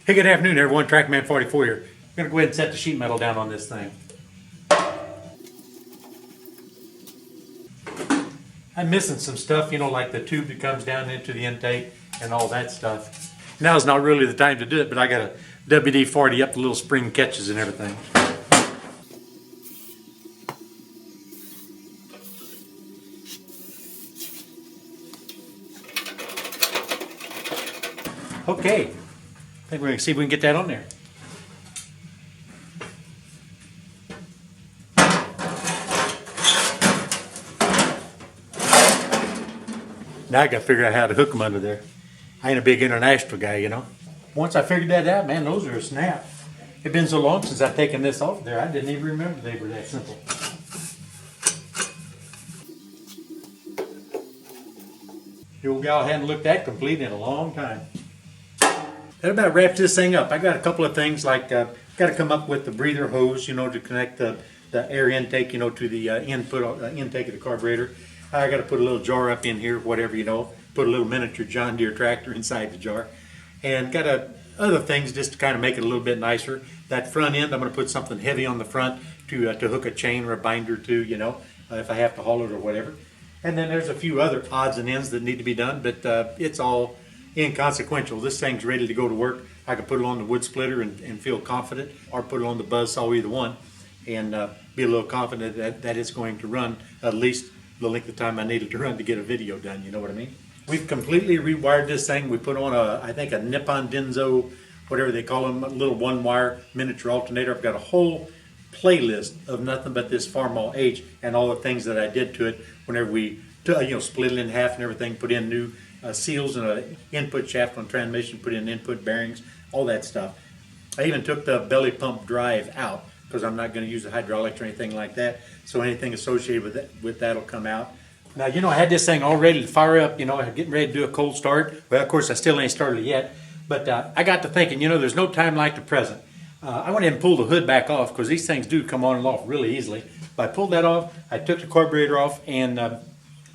Hey, good afternoon everyone, TrackMan44 here. I'm going to go ahead and set the sheet metal down on this thing. I'm missing some stuff, you know, like the tube that comes down into the intake and all that stuff. Now's not really the time to do it, but I got a WD-40 up the little spring catches and everything. Okay, I think we're going to see if we can get that on there. Now I got to figure out how to hook them under there. I ain't a big international guy, you know. Once I figured that out, man, those are a snap. It's been so long since I've taken this off there, I didn't even remember they were that simple. The old gal hadn't looked that complete in a long time. That about wraps this thing up. I got a couple of things like, got to come up with the breather hose, you know, to connect the air intake, you know, to the intake of the carburetor. I got to put a little jar up in here, whatever, you know, put a little miniature John Deere tractor inside the jar. And got other things just to kind of make it a little bit nicer. That front end, I'm going to put something heavy on the front to hook a chain or a binder to, you know, if I have to haul it or whatever. And then there's a few other odds and ends that need to be done, but it's all inconsequential. This thing's ready to go to work. I can put it on the wood splitter and feel confident, or put it on the buzzsaw, either one, and be a little confident that it's going to run at least the length of time I need it to run to get a video done, you know what I mean? We've completely rewired this thing. We put on I think a Nippon Denso, whatever they call them, a little one-wire miniature alternator. I've got a whole playlist of nothing but this FarmallH and all the things that I did to it whenever we split it in half and everything, put in new seals and an input shaft on transmission, put in input bearings, all that stuff. I even took the belly pump drive out because I'm not going to use the hydraulics or anything like that, so anything associated with that will come out. Now, you know, I had this thing all ready to fire up, you know, getting ready to do a cold start. Well, of course, I still ain't started it yet, but I got to thinking, you know, there's no time like the present. I went ahead and pulled the hood back off because these things do come on and off really easily. But I pulled that off, I took the carburetor off, and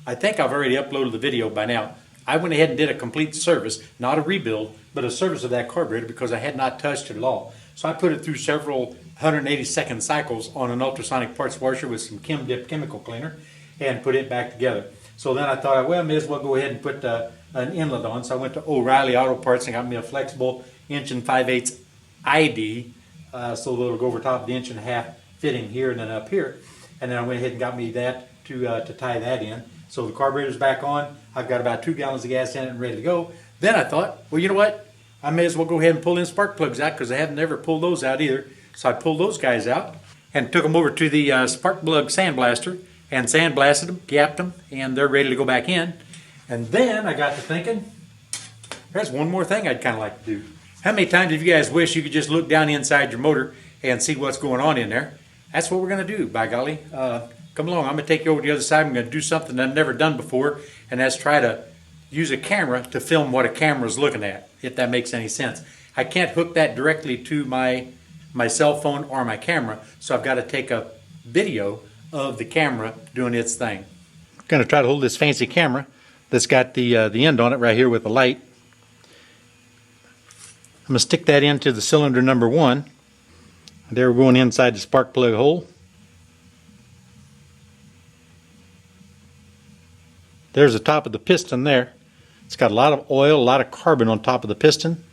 I think I've already uploaded the video by now. I went ahead and did a complete service, not a rebuild, but a service of that carburetor because I had not touched it at all. So I put it through several 180-second cycles on an ultrasonic parts washer with some Chem Dip chemical cleaner and put it back together. So then I thought, well, I may as well go ahead and put an inlet on. So I went to O'Reilly Auto Parts and got me a flexible 1 5/8 ID, so that it'll go over top of the 1.5 inch fitting here and then up here. And then I went ahead and got me that to tie that in. So the carburetor's back on. I've got about 2 gallons of gas in it and ready to go. Then I thought, well, you know what? I may as well go ahead and pull in spark plugs out because I haven't ever pulled those out either. So I pulled those guys out and took them over to the spark plug sandblaster and sandblasted them, gapped them, and they're ready to go back in. And then I got to thinking, there's one more thing I'd kind of like to do. How many times have you guys wish you could just look down inside your motor and see what's going on in there? That's what we're going to do, by golly. Come along, I'm going to take you over to the other side. I'm going to do something I've never done before, and that's try to use a camera to film what a camera's looking at, if that makes any sense. I can't hook that directly to my cell phone or my camera, so I've got to take a video of the camera doing its thing. I'm going to try to hold this fancy camera that's got the end on it right here with the light. I'm going to stick that into the cylinder number 1. There we're going inside the spark plug hole. There's the top of the piston there. It's got a lot of oil, a lot of carbon on top of the piston.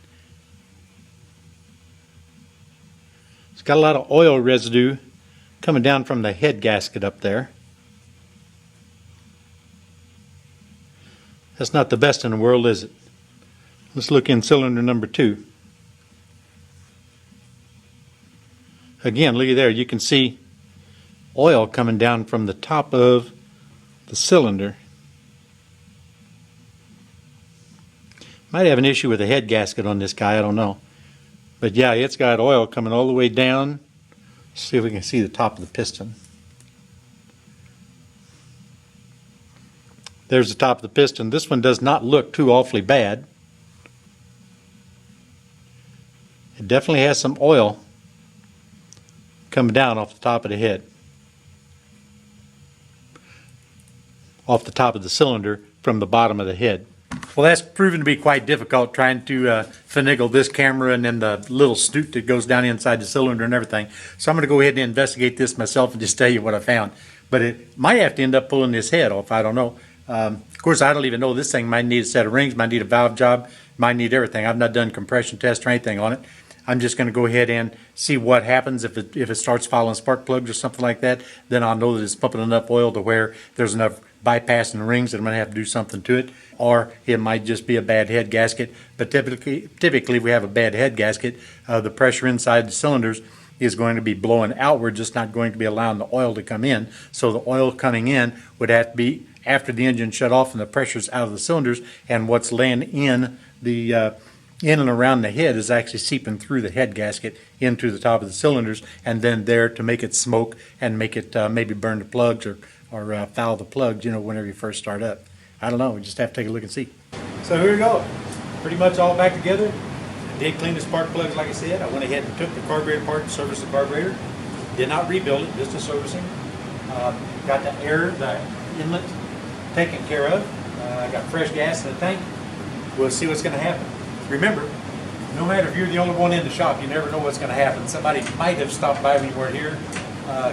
It's got a lot of oil residue coming down from the head gasket up there. That's not the best in the world, is it? Let's look in cylinder number 2. Again, look at there. You can see oil coming down from the top of the cylinder. Might have an issue with the head gasket on this guy, I don't know. But yeah, it's got oil coming all the way down. Let's see if we can see the top of the piston. There's the top of the piston. This one does not look too awfully bad. It definitely has some oil coming down off the top of the head. Off the top of the cylinder from the bottom of the head. Well, that's proven to be quite difficult trying to finagle this camera and then the little snoot that goes down inside the cylinder and everything. So I'm going to go ahead and investigate this myself and just tell you what I found. But it might have to end up pulling this head off. I don't know. Of course, I don't even know. This thing might need a set of rings, might need a valve job, might need everything. I've not done compression test or anything on it. I'm just going to go ahead and see what happens if it starts following spark plugs or something like that. Then I'll know that it's pumping enough oil to where there's enough bypass in the rings that I'm going to have to do something to it. Or it might just be a bad head gasket. But typically if we have a bad head gasket, the pressure inside the cylinders is going to be blowing outward, just not going to be allowing the oil to come in. So the oil coming in would have to be after the engine shut off and the pressure's out of the cylinders, and what's laying in the in and around the head is actually seeping through the head gasket into the top of the cylinders, and then there to make it smoke and make it maybe burn the plugs or foul the plugs, whenever you first start up. I don't know. We just have to take a look and see. So here we go. Pretty much all back together. I did clean the spark plugs, like I said. I went ahead and took the carburetor apart and serviced the carburetor. Did not rebuild it, just a servicing. Got the air, the inlet taken care of. I got fresh gas in the tank. We'll see what's going to happen. Remember, no matter if you're the only one in the shop, you never know what's going to happen. Somebody might have stopped by when you weren't here.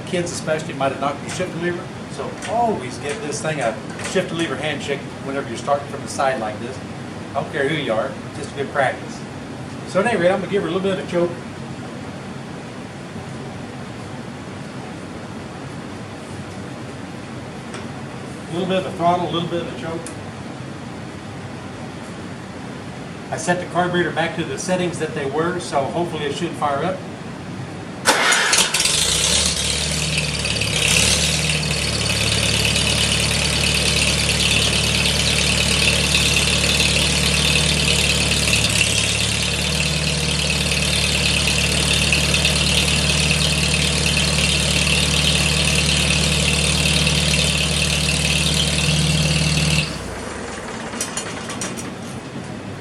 Kids especially might have knocked your shifter lever. So always give this thing a shifter lever handshake whenever you're starting from the side like this. I don't care who you are, just good practice. So at any rate, I'm going to give her a little bit of a choke. A little bit of a throttle, a little bit of a choke. I set the carburetor back to the settings that they were, so hopefully it should fire up.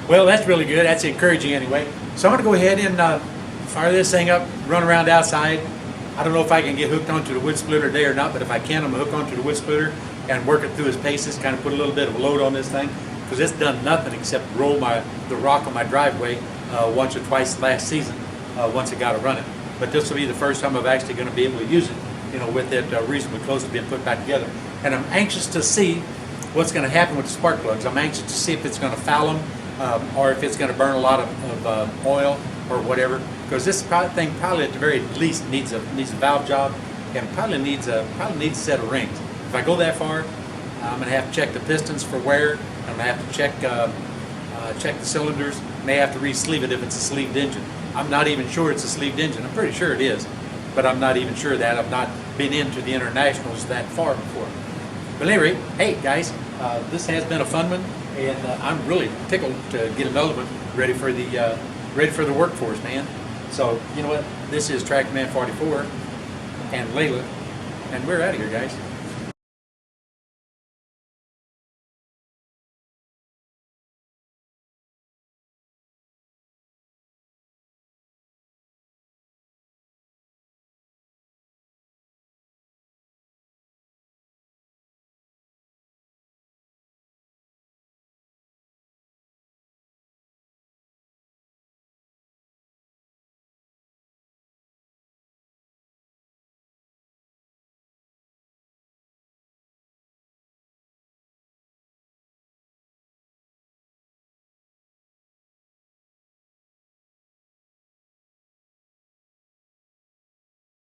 Well, that's really good. That's encouraging anyway. So I'm going to go ahead and fire this thing up, run around outside. I don't know if I can get hooked onto the wood splitter today or not, but if I can, I'm going to hook onto the wood splitter and work it through its paces, kind of put a little bit of a load on this thing, because it's done nothing except roll the rock on my driveway once or twice last season once it got it running. But this will be the first time I'm actually going to be able to use it, with it reasonably close to being put back together. And I'm anxious to see what's going to happen with the spark plugs. I'm anxious to see if it's going to foul them. Or if it's going to burn a lot of oil or whatever, because this thing probably at the very least needs a valve job and probably needs a set of rings. If I go that far, I'm going to have to check the pistons for wear. I'm going to have to check the cylinders. May have to re-sleeve it if it's a sleeved engine. I'm not even sure it's a sleeved engine. I'm pretty sure it is, but I'm not even sure that. I've not been into the internationals that far before. But anyway, hey guys, this has been a fun one. And I'm really tickled to get another one ready for the workforce, man. So you know what? This is Tractor Man 44 and Layla, and we're out of here, guys.